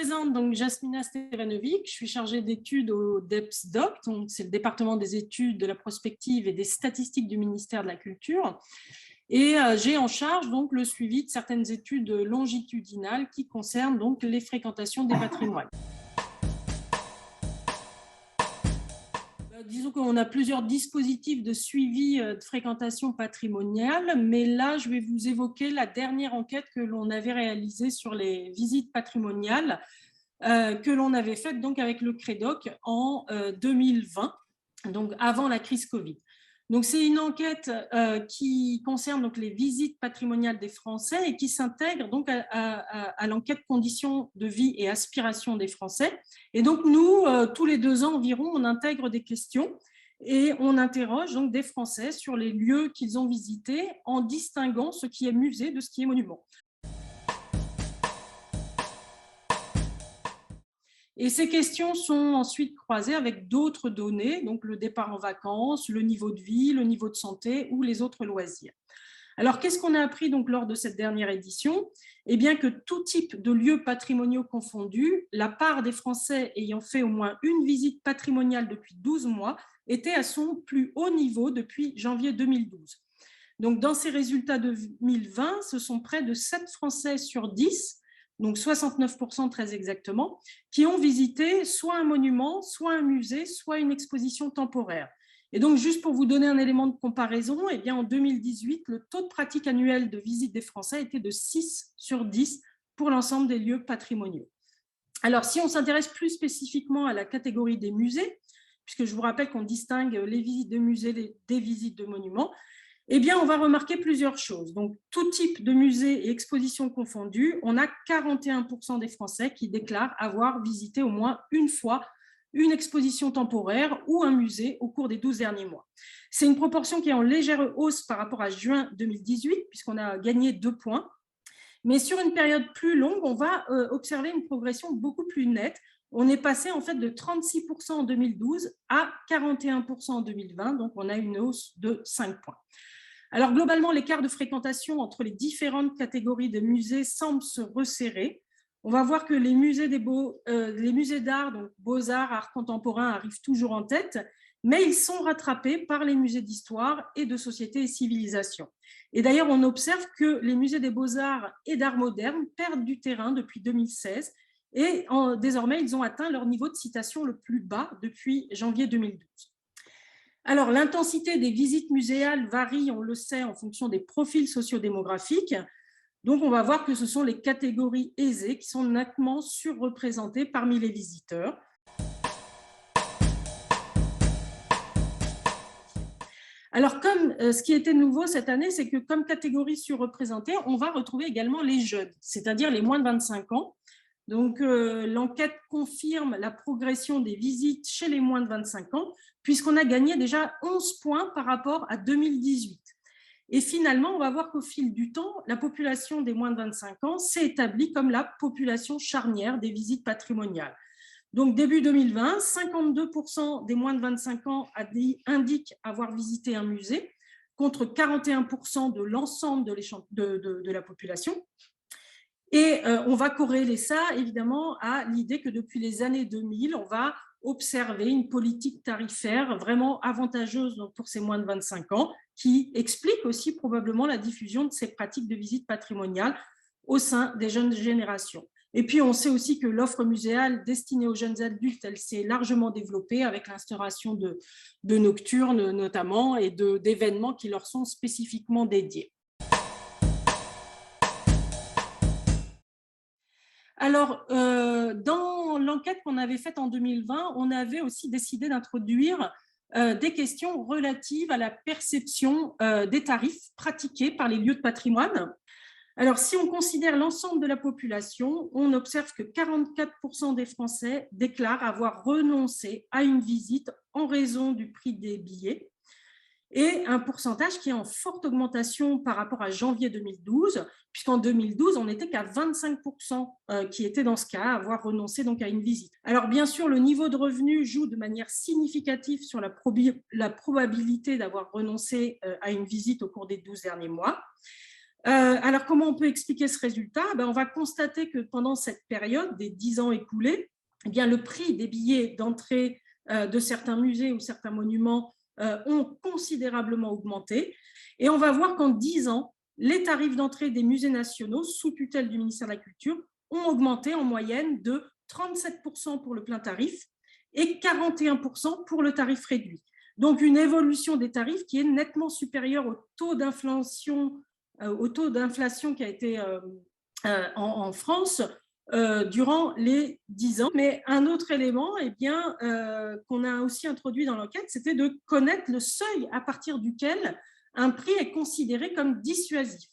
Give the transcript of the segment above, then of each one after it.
présente donc Jasmina Stevanovic, je suis chargée d'études au DEPS-DOC, donc c'est le département des études de la prospective et des statistiques du ministère de la Culture. Et j'ai en charge donc le suivi de certaines études longitudinales qui concernent donc les fréquentations des patrimoines. Disons qu'on a plusieurs dispositifs de suivi de fréquentation patrimoniale, mais là, je vais vous évoquer la dernière enquête que l'on avait réalisée sur les visites patrimoniales que l'on avait faite donc avec le CREDOC en 2020, donc avant la crise Covid. Donc, c'est une enquête qui concerne donc les visites patrimoniales des Français et qui s'intègre donc à l'enquête conditions de vie et aspirations des Français. Et donc, nous, tous les 2 ans environ, on intègre des questions et on interroge donc des Français sur les lieux qu'ils ont visités en distinguant ce qui est musée de ce qui est monument. Et ces questions sont ensuite croisées avec d'autres données, donc le départ en vacances, le niveau de vie, le niveau de santé ou les autres loisirs. Alors, qu'est-ce qu'on a appris donc lors de cette dernière édition? Eh bien que tout type de lieux patrimoniaux confondus, la part des Français ayant fait au moins une visite patrimoniale depuis 12 mois était à son plus haut niveau depuis janvier 2012. Donc, dans ces résultats de 2020, ce sont près de 7 Français sur 10, donc 69% très exactement, qui ont visité soit un monument, soit un musée, soit une exposition temporaire. Et donc, juste pour vous donner un élément de comparaison, eh bien, en 2018, le taux de pratique annuel de visite des Français était de 6 sur 10 pour l'ensemble des lieux patrimoniaux. Alors, si on s'intéresse plus spécifiquement à la catégorie des musées, puisque je vous rappelle qu'on distingue les visites de musées des visites de monuments, eh bien, on va remarquer plusieurs choses. Donc, tout type de musée et exposition confondus, on a 41% des Français qui déclarent avoir visité au moins une fois une exposition temporaire ou un musée au cours des 12 derniers mois. C'est une proportion qui est en légère hausse par rapport à juin 2018, puisqu'on a gagné 2 points. Mais sur une période plus longue, on va observer une progression beaucoup plus nette. On est passé en fait de 36% en 2012 à 41% en 2020, donc on a une hausse de 5 points. Alors, globalement, l'écart de fréquentation entre les différentes catégories de musées semble se resserrer. On va voir que les musées d'art, donc beaux-arts, art contemporain, arrivent toujours en tête, mais ils sont rattrapés par les musées d'histoire et de société et civilisation. Et d'ailleurs, on observe que les musées des beaux-arts et d'art moderne perdent du terrain depuis 2016 et désormais, ils ont atteint leur niveau de citation le plus bas depuis janvier 2012. Alors, l'intensité des visites muséales varie, on le sait, en fonction des profils sociodémographiques. Donc, on va voir que ce sont les catégories aisées qui sont nettement surreprésentées parmi les visiteurs. Alors, ce qui était nouveau cette année, c'est que comme catégorie surreprésentée, on va retrouver également les jeunes, c'est-à-dire les moins de 25 ans. Donc, l'enquête confirme la progression des visites chez les moins de 25 ans, puisqu'on a gagné déjà 11 points par rapport à 2018. Et finalement, on va voir qu'au fil du temps, la population des moins de 25 ans s'est établie comme la population charnière des visites patrimoniales. Donc, début 2020, 52% des moins de 25 ans indiquent avoir visité un musée, contre 41% de l'ensemble de la population. Et on va corréler ça, évidemment, à l'idée que depuis les années 2000, on va observer une politique tarifaire vraiment avantageuse pour ces moins de 25 ans, qui explique aussi probablement la diffusion de ces pratiques de visite patrimoniale au sein des jeunes générations. Et puis, on sait aussi que l'offre muséale destinée aux jeunes adultes, elle s'est largement développée avec l'instauration de nocturnes notamment et d'événements qui leur sont spécifiquement dédiés. Alors, dans l'enquête qu'on avait faite en 2020, on avait aussi décidé d'introduire des questions relatives à la perception des tarifs pratiqués par les lieux de patrimoine. Alors, si on considère l'ensemble de la population, on observe que 44% des Français déclarent avoir renoncé à une visite en raison du prix des billets, et un pourcentage qui est en forte augmentation par rapport à janvier 2012, puisqu'en 2012, on n'était qu'à 25% qui étaient dans ce cas, à avoir renoncé donc à une visite. Alors bien sûr, le niveau de revenu joue de manière significative sur la probabilité d'avoir renoncé à une visite au cours des 12 derniers mois. Alors, comment on peut expliquer ce résultat? On va constater que pendant cette période des 10 ans écoulés, eh bien, le prix des billets d'entrée de certains musées ou certains monuments ont considérablement augmenté. Et on va voir qu'en 10 ans, les tarifs d'entrée des musées nationaux, sous tutelle du ministère de la Culture, ont augmenté en moyenne de 37% pour le plein tarif et 41% pour le tarif réduit. Donc, une évolution des tarifs qui est nettement supérieure au taux d'inflation qui a été en France durant les 10 ans. Mais un autre élément qu'on a aussi introduit dans l'enquête, c'était de connaître le seuil à partir duquel un prix est considéré comme dissuasif.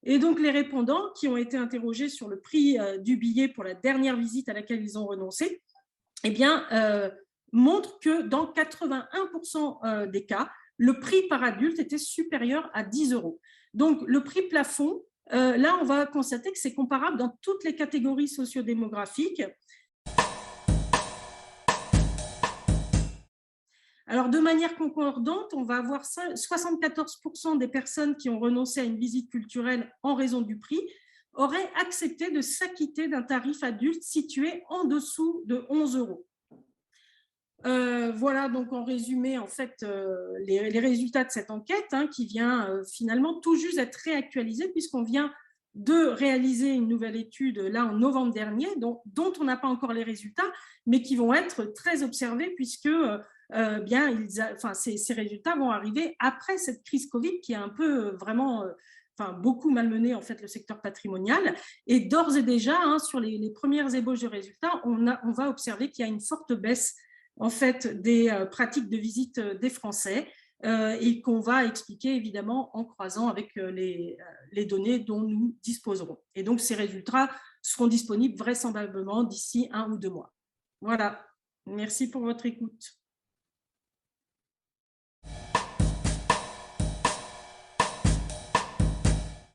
Et donc, les répondants qui ont été interrogés sur le prix du billet pour la dernière visite à laquelle ils ont renoncé, montrent que dans 81% des cas, le prix par adulte était supérieur à 10 euros. Donc, le prix plafond, là, on va constater que c'est comparable dans toutes les catégories sociodémographiques. Alors, de manière concordante, on va avoir 74% des personnes qui ont renoncé à une visite culturelle en raison du prix auraient accepté de s'acquitter d'un tarif adulte situé en dessous de 11 euros. Voilà donc en résumé en fait les résultats de cette enquête qui vient finalement tout juste être réactualisée puisqu'on vient de réaliser une nouvelle étude là en novembre dernier dont on n'a pas encore les résultats mais qui vont être très observés puisque ces résultats vont arriver après cette crise Covid qui a un peu vraiment beaucoup malmené en fait le secteur patrimonial et d'ores et déjà sur les premières ébauches de résultats on va observer qu'il y a une forte baisse en fait des pratiques de visite des Français et qu'on va expliquer évidemment en croisant avec les données dont nous disposerons. Et donc ces résultats seront disponibles vraisemblablement d'ici 1 ou 2 mois. Voilà, merci pour votre écoute.